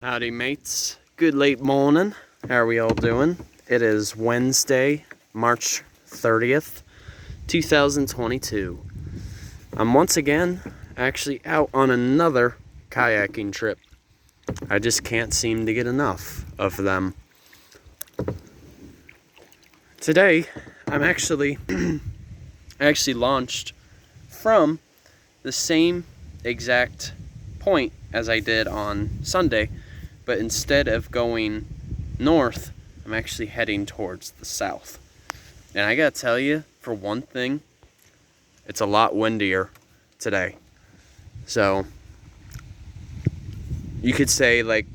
Howdy mates, good late morning. How are we all doing? It is Wednesday, March 30th, 2022. I'm once again actually out on another kayaking trip. I just can't seem to get enough of them. Today, I'm actually launched from the same exact point as I did on Sunday, but instead of going north, I'm actually heading towards the south. And I gotta tell you, for one thing, it's a lot windier today. So you could say, like,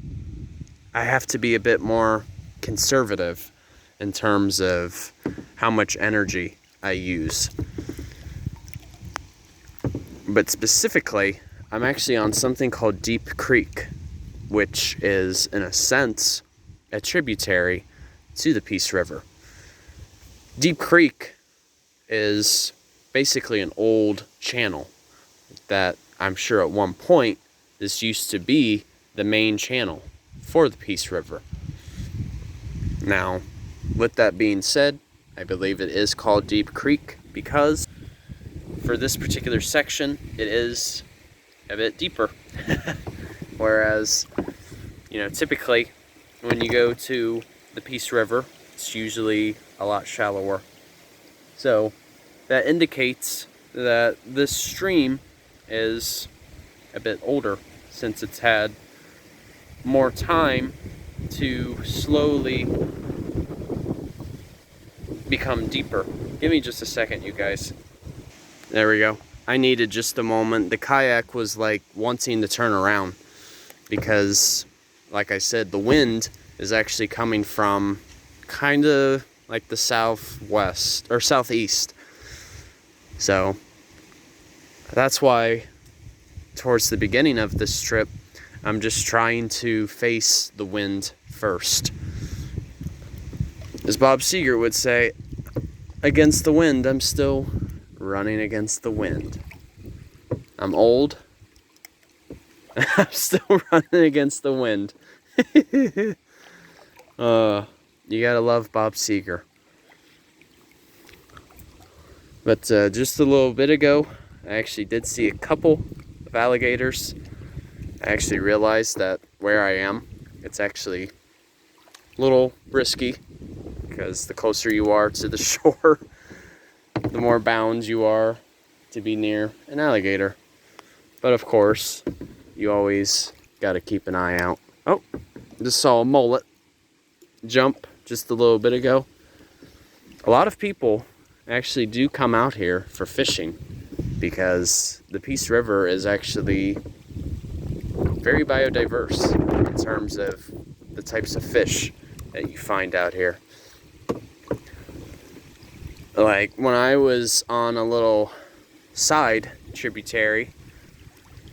I have to be a bit more conservative in terms of how much energy I use. But specifically, I'm actually on something called Deep Creek, which is, in a sense, a tributary to the Peace River. Deep Creek is basically an old channel that I'm sure at one point this used to be the main channel for the Peace River. Now, with that being said, I believe it is called Deep Creek because for this particular section, it is a bit deeper. Whereas, typically when you go to the Peace River, it's usually a lot shallower. So that indicates that this stream is a bit older since it's had more time to slowly become deeper. Give me just a second, you guys. There we go. I needed just a moment. The kayak was like wanting to turn around because, like I said, the wind is actually coming from kind of like the southwest or southeast. So that's why towards the beginning of this trip, I'm just trying to face the wind first. As Bob Seger would say, against the wind, I'm still running against the wind. I'm old. I'm still running against the wind. You gotta love Bob Seger. But just a little bit ago, I actually did see a couple of alligators. I actually realized that where I am, it's actually a little risky because the closer you are to the shore, the more bound you are to be near an alligator. But of course, you always got to keep an eye out. Oh, just saw a mullet jump just a little bit ago. A lot of people actually do come out here for fishing because the Peace River is actually very biodiverse in terms of the types of fish that you find out here. Like when I was on a little side tributary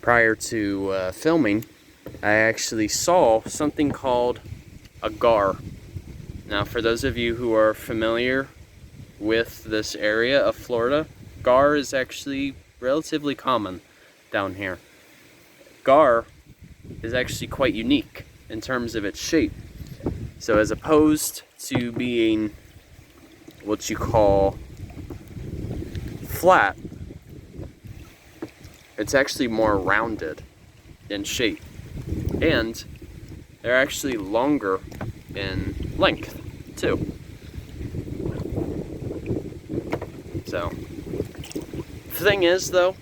prior to filming, I actually saw something called a gar. Now, for those of you who are familiar with this area of Florida, gar is actually relatively common down here. Gar is actually quite unique in terms of its shape. So as opposed to being what you call flat, it's actually more rounded in shape, and they're actually longer in length too. So the thing is, though,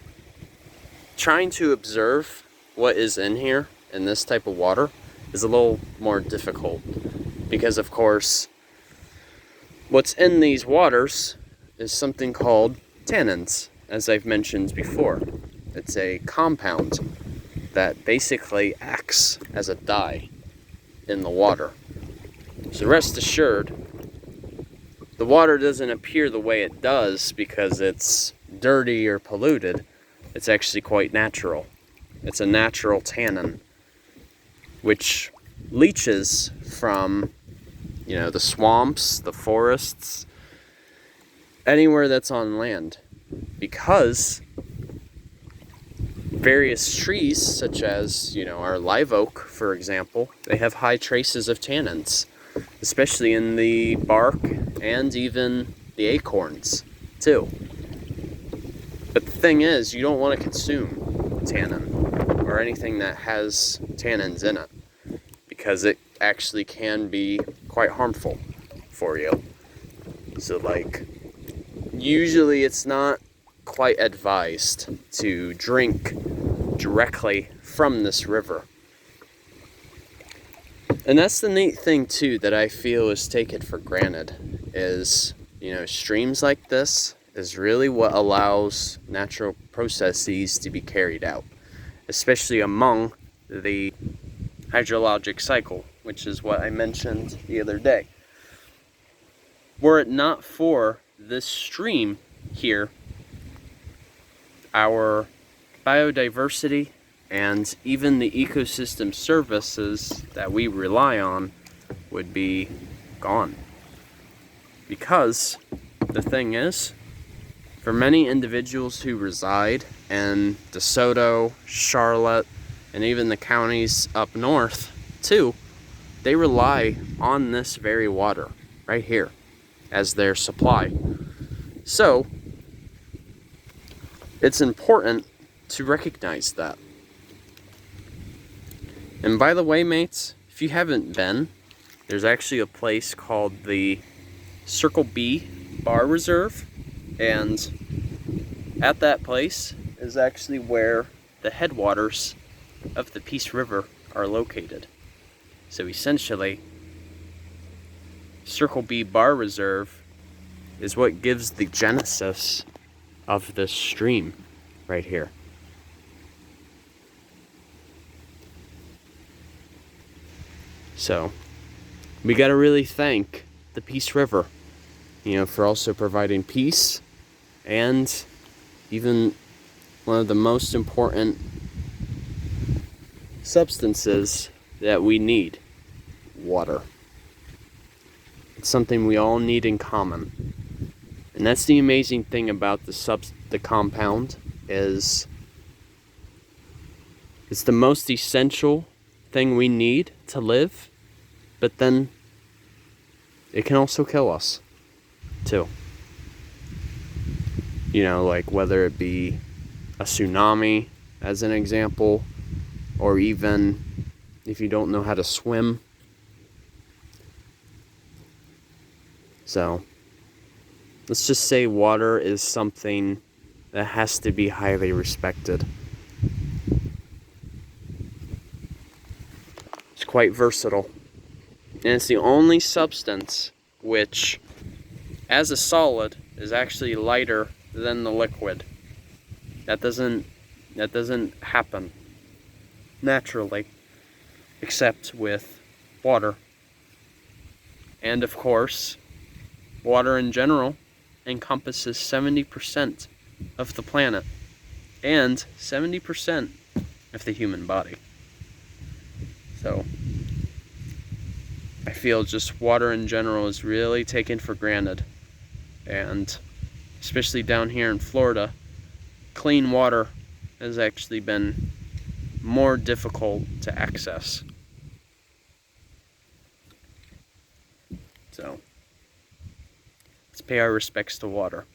trying to observe what is in here in this type of water is a little more difficult because, of course, what's in these waters is something called tannins, as I've mentioned before. It's a compound that basically acts as a dye in the water. So rest assured, the water doesn't appear the way it does because it's dirty or polluted. It's actually quite natural. It's a natural tannin, which leaches from the swamps, the forests, anywhere that's on land, because various trees, such as, our live oak, for example, they have high traces of tannins, especially in the bark and even the acorns, too. But the thing is, you don't want to consume tannin or anything that has tannins in it, because it actually can be quite harmful for you. So, usually it's not quite advised to drink directly from this river. And that's the neat thing too that I feel is taken for granted is, streams like this is really what allows natural processes to be carried out, especially among the hydrologic cycle, which is what I mentioned the other day. Were it not for this stream here, our biodiversity and even the ecosystem services that we rely on would be gone. Because the thing is, for many individuals who reside in DeSoto, Charlotte, and even the counties up north too, they rely on this very water right here as their supply. So it's important to recognize that. And by the way, mates, if you haven't been, there's actually a place called the Circle B Bar Reserve, and at that place is actually where the headwaters of the Peace River are located. So essentially, Circle B Bar Reserve is what gives the genesis of this stream right here. So we got to really thank the Peace River, for also providing peace and even one of the most important substances that we need, water. It's something we all need in common. And that's the amazing thing about the compound is it's the most essential thing we need to live, but then it can also kill us too. Whether it be a tsunami as an example, or even if you don't know how to swim. So let's just say water is something that has to be highly respected. It's quite versatile. And it's the only substance which, as a solid, is actually lighter than the liquid. That doesn't happen naturally, except with water. And of course, water in general encompasses 70% of the planet and 70% of the human body. So I feel just water in general is really taken for granted, and especially down here in Florida, clean water has actually been more difficult to access. So let's pay our respects to water.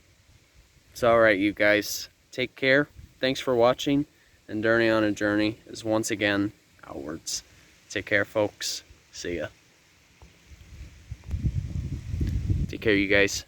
So alright, you guys, take care. Thanks for watching, and Journey on a Journey is once again outwards. Take care, folks. See ya. Take care, you guys.